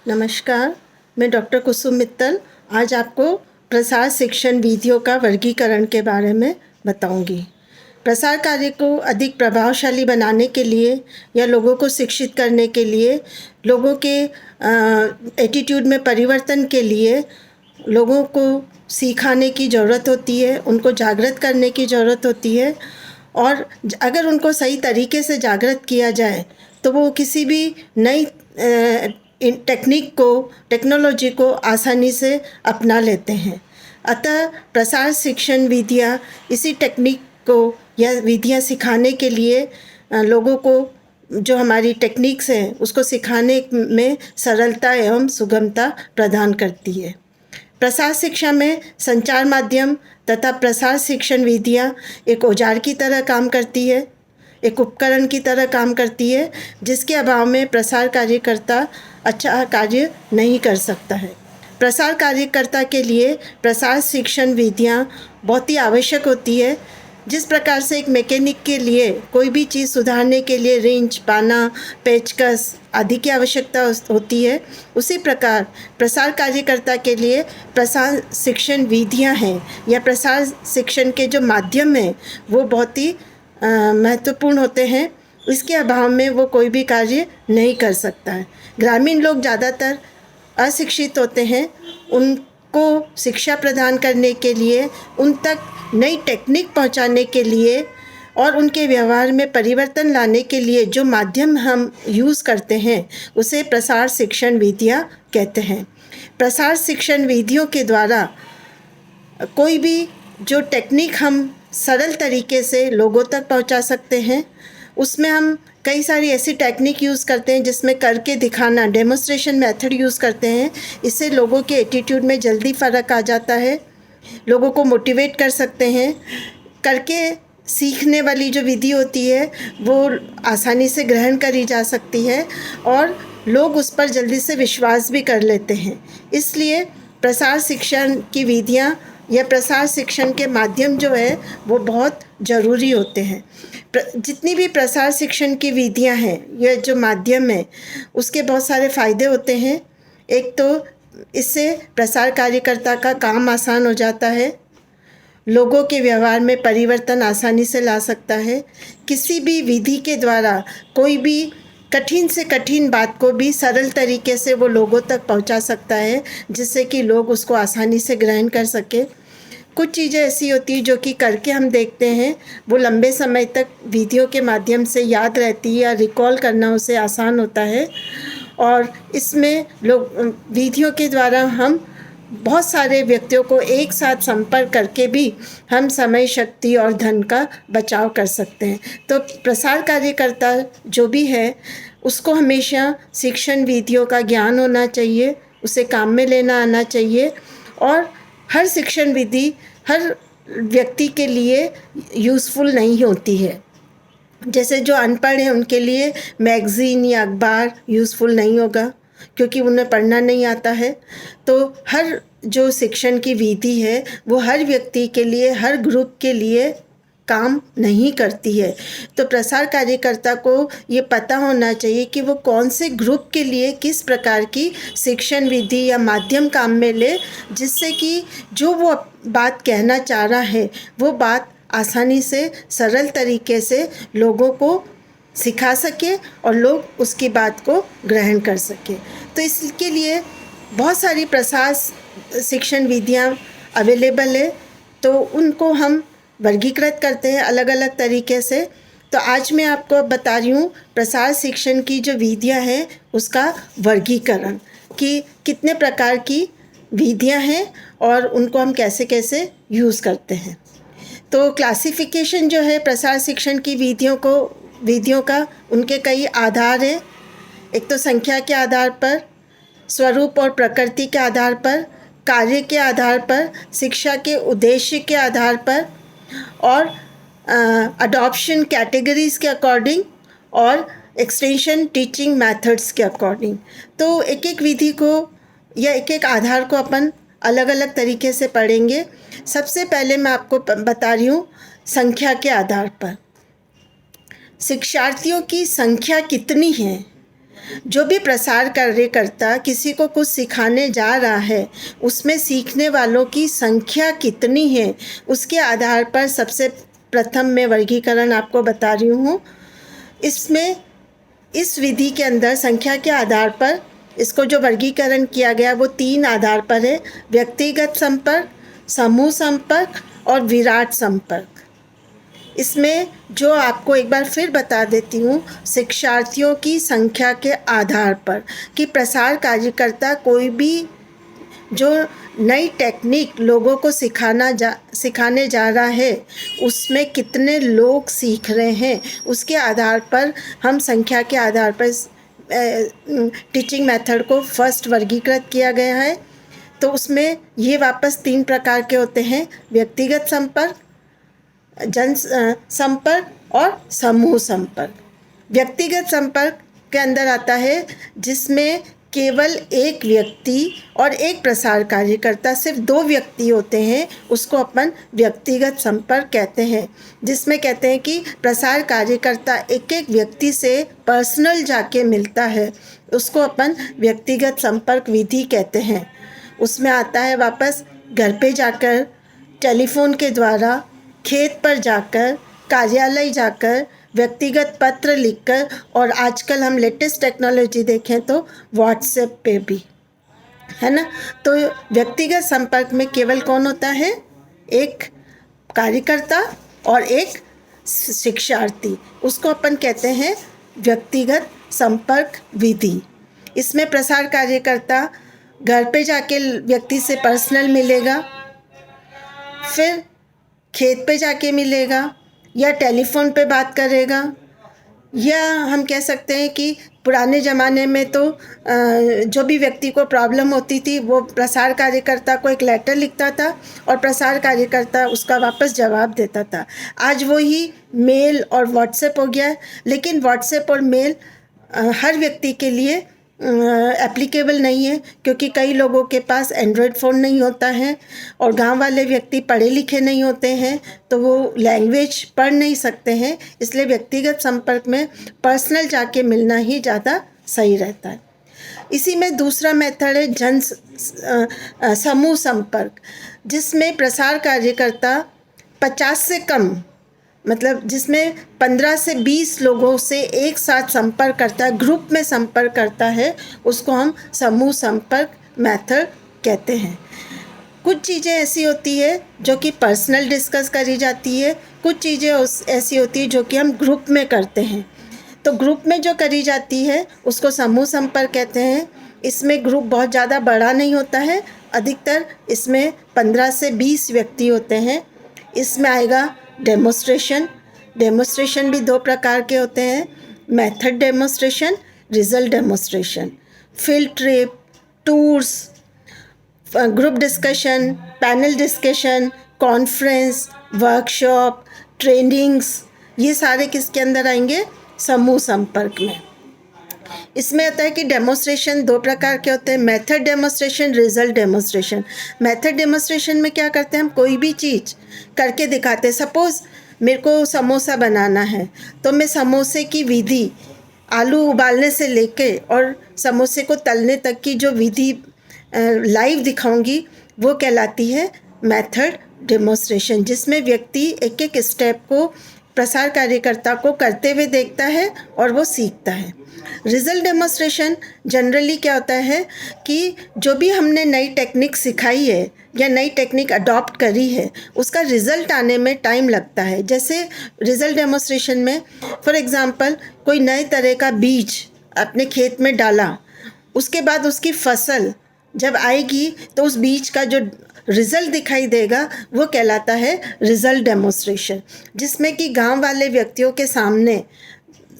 नमस्कार, मैं डॉक्टर कुसुम मित्तल आज आपको प्रसार शिक्षण विधियों का वर्गीकरण के बारे में बताऊंगी। प्रसार कार्य को अधिक प्रभावशाली बनाने के लिए या लोगों को शिक्षित करने के लिए, लोगों के एटीट्यूड में परिवर्तन के लिए लोगों को सिखाने की ज़रूरत होती है, उनको जागृत करने की ज़रूरत होती है। और अगर उनको सही तरीके से जागृत किया जाए तो वो किसी भी नई टेक्नोलॉजी को आसानी से अपना लेते हैं। अतः प्रसार शिक्षण विधियाँ इसी टेक्निक को या विधियाँ सिखाने के लिए लोगों को जो हमारी टेक्निक्स हैं उसको सिखाने में सरलता एवं सुगमता प्रदान करती है। प्रसार शिक्षा में संचार माध्यम तथा प्रसार शिक्षण विधियाँ एक औजार की तरह काम करती है, एक उपकरण की तरह काम करती है, जिसके अभाव में प्रसार कार्यकर्ता अच्छा कार्य नहीं कर सकता है। प्रसार कार्यकर्ता के लिए प्रसार शिक्षण विधियाँ बहुत ही आवश्यक होती है। जिस प्रकार से एक मैकेनिक के लिए कोई भी चीज़ सुधारने के लिए रेंच, पाना, पेचकस आदि की आवश्यकता होती है, उसी प्रकार प्रसार कार्यकर्ता के लिए प्रसार शिक्षण विधियाँ हैं या प्रसार शिक्षण के जो माध्यम हैं वो बहुत ही महत्वपूर्ण होते हैं। इसके अभाव में वो कोई भी कार्य नहीं कर सकता है। ग्रामीण लोग ज़्यादातर अशिक्षित होते हैं, उनको शिक्षा प्रदान करने के लिए, उन तक नई टेक्निक पहुंचाने के लिए और उनके व्यवहार में परिवर्तन लाने के लिए जो माध्यम हम यूज़ करते हैं उसे प्रसार शिक्षण विधियाँ कहते हैं। प्रसार शिक्षण विधियों के द्वारा कोई भी जो टेक्निक हम सरल तरीके से लोगों तक पहुंचा सकते हैं, उसमें हम कई सारी ऐसी टेक्निक यूज़ करते हैं जिसमें करके दिखाना, डेमोन्स्ट्रेशन मेथड यूज़ करते हैं। इससे लोगों के एटीट्यूड में जल्दी फ़र्क आ जाता है, लोगों को मोटिवेट कर सकते हैं। करके सीखने वाली जो विधि होती है वो आसानी से ग्रहण करी जा सकती है और लोग उस पर जल्दी से विश्वास भी कर लेते हैं। इसलिए प्रसार शिक्षण की विधियाँ या प्रसार शिक्षण के माध्यम जो है वो बहुत ज़रूरी होते हैं। जितनी भी प्रसार शिक्षण की विधियाँ हैं या जो माध्यम है उसके बहुत सारे फ़ायदे होते हैं। एक तो इससे प्रसार कार्यकर्ता का काम आसान हो जाता है, लोगों के व्यवहार में परिवर्तन आसानी से ला सकता है। किसी भी विधि के द्वारा कोई भी कठिन से कठिन बात को भी सरल तरीके से वो लोगों तक पहुंचा सकता है, जिससे कि लोग उसको आसानी से ग्रहण कर सके। कुछ चीज़ें ऐसी होती हैं जो कि करके हम देखते हैं, वो लंबे समय तक विधियों के माध्यम से याद रहती है या रिकॉल करना उसे आसान होता है। और इसमें लोग विधियों के द्वारा हम बहुत सारे व्यक्तियों को एक साथ संपर्क करके भी हम समय, शक्ति और धन का बचाव कर सकते हैं। तो प्रसार कार्यकर्ता जो भी है उसको हमेशा शिक्षण विधियों का ज्ञान होना चाहिए, उसे काम में लेना आना चाहिए और हर शिक्षण विधि हर व्यक्ति के लिए यूज़फुल नहीं होती है। जैसे जो अनपढ़ हैं उनके लिए मैगज़ीन या अखबार यूज़फुल नहीं होगा क्योंकि उन्हें पढ़ना नहीं आता है। तो हर जो शिक्षण की विधि है वो हर व्यक्ति के लिए, हर ग्रुप के लिए काम नहीं करती है। तो प्रसार कार्यकर्ता को ये पता होना चाहिए कि वो कौन से ग्रुप के लिए किस प्रकार की शिक्षण विधि या माध्यम काम में ले, जिससे कि जो वो बात कहना चाह रहा है वो बात आसानी से सरल तरीके से लोगों को सिखा सके और लोग उसकी बात को ग्रहण कर सके। तो इसके लिए बहुत सारी प्रसार शिक्षण विधियाँ अवेलेबल है, तो उनको हम वर्गीकृत करते हैं अलग अलग तरीके से। तो आज मैं आपको बता रही हूँ प्रसार शिक्षण की जो विधियाँ हैं उसका वर्गीकरण, कि कितने प्रकार की विधियाँ हैं और उनको हम कैसे कैसे यूज़ करते हैं। तो क्लासिफिकेशन जो है प्रसार शिक्षण की विधियों का उनके कई आधार हैं। एक तो संख्या के आधार पर, स्वरूप और प्रकृति के आधार पर, कार्य के आधार पर, शिक्षा के उद्देश्य के आधार पर और अडॉप्शन कैटेगरीज़ के अकॉर्डिंग और एक्सटेंशन टीचिंग मेथड्स के अकॉर्डिंग। तो एक एक विधि को या एक एक आधार को अपन अलग अलग तरीके से पढ़ेंगे। सबसे पहले मैं आपको बता रही हूँ संख्या के आधार पर। शिक्षार्थियों की संख्या कितनी है जो भी प्रसार कार्यकर्ता किसी को कुछ सिखाने जा रहा है, उसमें सीखने वालों की संख्या कितनी है, उसके आधार पर सबसे प्रथम मैं वर्गीकरण आपको बता रही हूँ। इसमें इस विधि के अंदर संख्या के आधार पर इसको जो वर्गीकरण किया गया वो 3 आधार पर है: व्यक्तिगत संपर्क, समूह संपर्क और विराट संपर्क। इसमें जो आपको एक बार फिर बता देती हूँ, शिक्षार्थियों की संख्या के आधार पर कि प्रसार कार्यकर्ता कोई भी जो नई टेक्निक लोगों को सिखाने जा रहा है, उसमें कितने लोग सीख रहे हैं, उसके आधार पर हम संख्या के आधार पर टीचिंग मेथड को फर्स्ट वर्गीकृत किया गया है। तो उसमें ये वापस 3 प्रकार के होते हैं: व्यक्तिगत संपर्क, जन संपर्क और समूह संपर्क। व्यक्तिगत संपर्क के अंदर आता है जिसमें केवल एक व्यक्ति और एक प्रसार कार्यकर्ता, सिर्फ 2 व्यक्ति होते हैं, उसको अपन व्यक्तिगत संपर्क कहते हैं। जिसमें कहते हैं कि प्रसार कार्यकर्ता एक एक व्यक्ति से पर्सनल जाके मिलता है, उसको अपन व्यक्तिगत संपर्क विधि कहते हैं। उसमें आता है वापस घर पे जाकर, टेलीफोन के द्वारा, खेत पर जाकर, कार्यालय जाकर, व्यक्तिगत पत्र लिखकर, और आजकल हम लेटेस्ट टेक्नोलॉजी देखें तो व्हाट्सएप पे भी, है ना। तो व्यक्तिगत संपर्क में केवल कौन होता है? एक कार्यकर्ता और एक शिक्षार्थी, उसको अपन कहते हैं व्यक्तिगत संपर्क विधि। इसमें प्रसार कार्यकर्ता घर पे जाके व्यक्ति से पर्सनल मिलेगा, फिर खेत पे जाके मिलेगा, या टेलीफोन पे बात करेगा, या हम कह सकते हैं कि पुराने ज़माने में तो जो भी व्यक्ति को प्रॉब्लम होती थी वो प्रसार कार्यकर्ता को एक लेटर लिखता था और प्रसार कार्यकर्ता उसका वापस जवाब देता था। आज वही मेल और व्हाट्सएप हो गया है, लेकिन व्हाट्सएप और मेल हर व्यक्ति के लिए एप्लीकेबल नहीं है, क्योंकि कई लोगों के पास एंड्रॉयड फ़ोन नहीं होता है और गांव वाले व्यक्ति पढ़े लिखे नहीं होते हैं, तो वो लैंग्वेज पढ़ नहीं सकते हैं। इसलिए व्यक्तिगत संपर्क में पर्सनल जाके मिलना ही ज़्यादा सही रहता है। इसी में दूसरा मेथड है समूह संपर्क, जिसमें प्रसार कार्यकर्ता 50 से कम, मतलब जिसमें 15 से 20 लोगों से एक साथ संपर्क करता है, ग्रुप में संपर्क करता है, उसको हम समूह संपर्क मेथड कहते हैं। कुछ चीज़ें ऐसी होती है जो कि पर्सनल डिस्कस करी जाती है, कुछ चीज़ें ऐसी होती है जो कि हम ग्रुप में करते हैं। तो ग्रुप में जो करी जाती है उसको समूह संपर्क कहते हैं। इसमें ग्रुप बहुत ज़्यादा बड़ा नहीं होता है, अधिकतर इसमें 15 से 20 व्यक्ति होते हैं। इसमें आएगा डेमोस्ट्रेशन भी 2 प्रकार के होते हैं: method demonstration, result demonstration. Field trip, tours, group discussion, panel discussion, conference, workshop, trainings, ये सारे किसके अंदर आएंगे? समूह संपर्क में। इसमें आता है कि डेमोस्ट्रेशन 2 प्रकार के होते हैं: method demonstration, result demonstration. Method demonstration में क्या करते हैं, हम कोई भी चीज़ करके दिखाते हैं। सपोज़ मेरे को समोसा बनाना है, तो मैं समोसे की विधि, आलू उबालने से लेके और समोसे को तलने तक की जो विधि लाइव दिखाऊंगी, वो कहलाती है मेथड डेमोस्ट्रेशन, जिसमें व्यक्ति एक एक स्टेप को प्रसार कार्यकर्ता को करते हुए देखता है और वो सीखता है। रिजल्ट डेमोस्ट्रेशन जनरली क्या होता है कि जो भी हमने नई टेक्निक सिखाई है या नई टेक्निक अडॉप्ट करी है, उसका रिज़ल्ट आने में टाइम लगता है। जैसे रिज़ल्ट डेमोस्ट्रेशन में फॉर एग्ज़ाम्पल कोई नए तरह का बीज अपने खेत में डाला, उसके बाद उसकी फसल जब आएगी तो उस बीज का जो रिज़ल्ट दिखाई देगा वो कहलाता है रिज़ल्ट डेमोस्ट्रेशन, जिसमें कि गांव वाले व्यक्तियों के सामने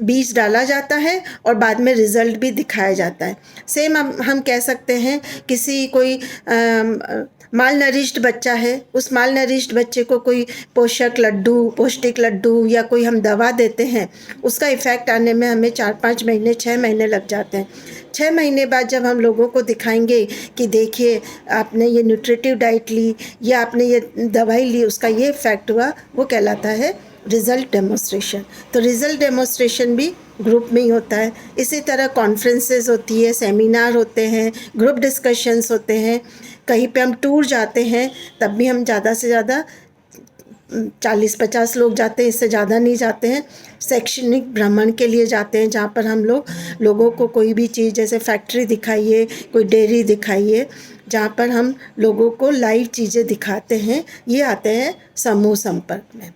बीज डाला जाता है और बाद में रिज़ल्ट भी दिखाया जाता है। सेम हम कह सकते हैं किसी कोई माल नरिश्ड बच्चा है, उस माल नरिश्ड बच्चे को कोई पौष्टिक लड्डू या कोई हम दवा देते हैं, उसका इफ़ेक्ट आने में हमें 4-5 महीने 6 महीने लग जाते हैं। 6 महीने बाद जब हम लोगों को दिखाएंगे कि देखिए आपने ये न्यूट्रिटिव डाइट ली या आपने ये दवाई ली, उसका ये इफ़ेक्ट हुआ, वो कहलाता है रिज़ल्ट डेमोस्ट्रेशन। तो रिज़ल्ट डेमोस्ट्रेशन भी ग्रुप में ही होता है। इसी तरह कॉन्फ्रेंसेस होती है, सेमिनार होते हैं, ग्रुप डिस्कशंस होते हैं। कहीं पे हम टूर जाते हैं तब भी हम ज़्यादा से ज़्यादा 40-50 लोग जाते हैं, इससे ज़्यादा नहीं जाते हैं। शैक्षणिक भ्रमण के लिए जाते हैं, जहाँ पर हम लोगों को कोई भी चीज़, जैसे फैक्ट्री दिखाइए, कोई डेयरी दिखाइए, जहाँ पर हम लोगों को लाइव चीज़ें दिखाते हैं। ये आते हैं समूह संपर्क में।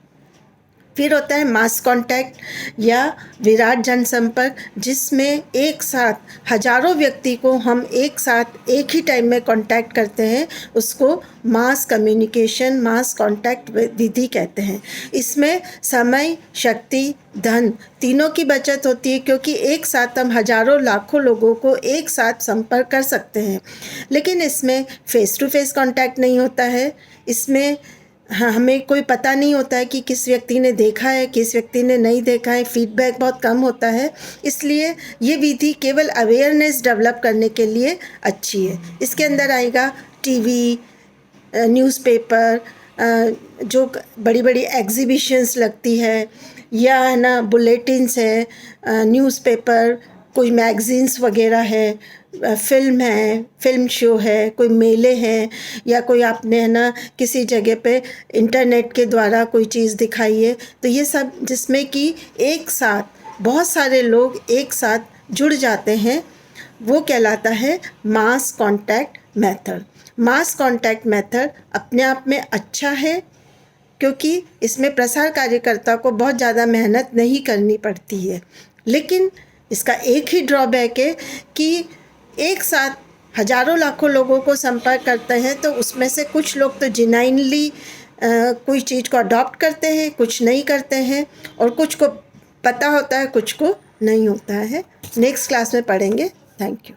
फिर होता है मास कांटेक्ट या विराट जनसंपर्क, जिसमें एक साथ हजारों व्यक्ति को हम एक साथ एक ही टाइम में कांटेक्ट करते हैं। उसको मास कम्युनिकेशन, मास कांटेक्ट विधि कहते हैं। इसमें समय, शक्ति, धन तीनों की बचत होती है, क्योंकि एक साथ हम हजारों लाखों लोगों को एक साथ संपर्क कर सकते हैं। लेकिन इसमें फेस टू फेस कांटेक्ट नहीं होता है। इसमें हमें कोई पता नहीं होता है कि किस व्यक्ति ने देखा है, किस व्यक्ति ने नहीं देखा है। फीडबैक बहुत कम होता है। इसलिए ये विधि केवल अवेयरनेस डेवलप करने के लिए अच्छी है। इसके अंदर आएगा टीवी, न्यूज़पेपर, जो बड़ी बड़ी एग्जीबिशंस लगती है, या है ना बुलेटिन्स है, न्यूज़पेपर, कोई मैगज़ीन्स वगैरह है, फिल्म है, फिल्म शो है, कोई मेले हैं, या कोई आपने है ना किसी जगह पे इंटरनेट के द्वारा कोई चीज़ दिखाई है। तो ये सब जिसमें कि एक साथ बहुत सारे लोग एक साथ जुड़ जाते हैं, वो कहलाता है मास कांटेक्ट मेथड। मास कांटेक्ट मेथड अपने आप में अच्छा है, क्योंकि इसमें प्रसार कार्यकर्ता को बहुत ज़्यादा मेहनत नहीं करनी पड़ती है। लेकिन इसका एक ही ड्रॉबैक है कि एक साथ हजारों लाखों लोगों को संपर्क करते हैं, तो उसमें से कुछ लोग तो जेन्युइनली कोई चीज़ को अडॉप्ट करते हैं, कुछ नहीं करते हैं, और कुछ को पता होता है, कुछ को नहीं होता है। नेक्स्ट क्लास में पढ़ेंगे। Thank you.